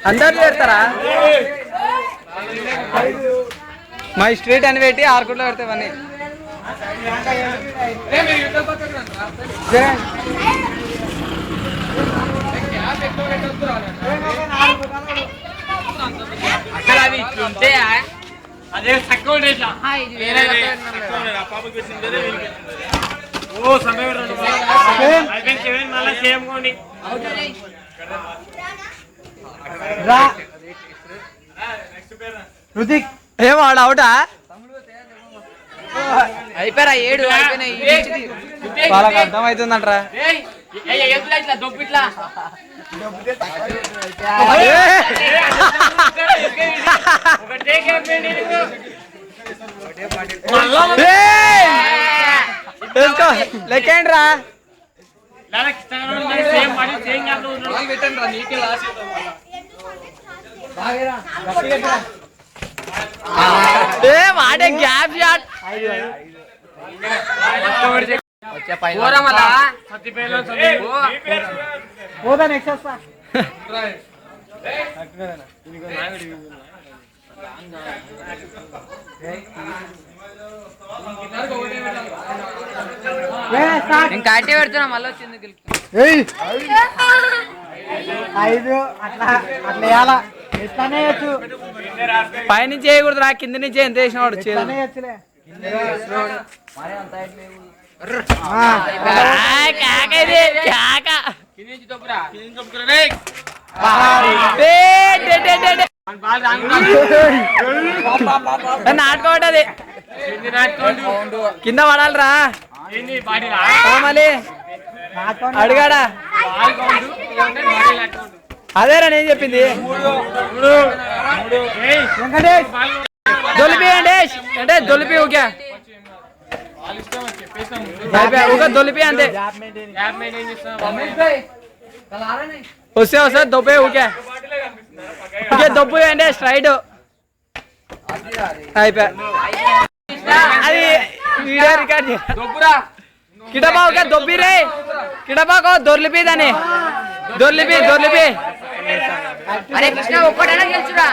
అందరు పెడతారా? మా స్ట్రీట్ అని పెట్టి ఆరుకుంటూ పెడతావన్నీ. అదే తక్కువ ఏం వాడు అవుటా అయిపోయారా? 7 అయిపోయినాయి. వాళ్ళకి అర్థం అవుతుందంటరా. లెక్కండి రా. వాడే గ్యాప్ షాట్. ఇంకా అట్టే పెడుతున్నా మళ్ళీ వచ్చింది. 5 అట్లా వేయాలా? పైనుంచి చేయకూడదు, నా కింద నుంచి ఎంత వేసిన వాడు నాటుకోవటది కింద పడాలిరా మళ్ళీ అడిగాడా? అదేరా నేను చెప్పింది. దొలిపి వెంకటేష్ అంటే దొలిపి ఊకే దొలిపి అంతే. వస్తే వస్తే దొబ్బే ఊకే ఊకే దొబ్బు అంటే స్ట్రైట్ అయిపోయా. అది వీడియో రికార్డ్ కిటబాకే దొబ్బి రే కిటబాకో దొర్లిపి దాన్ని దొర్లిపి దొర్లిపి. అరే కృష్ణ ఒక్కడైనా గెలుచురా.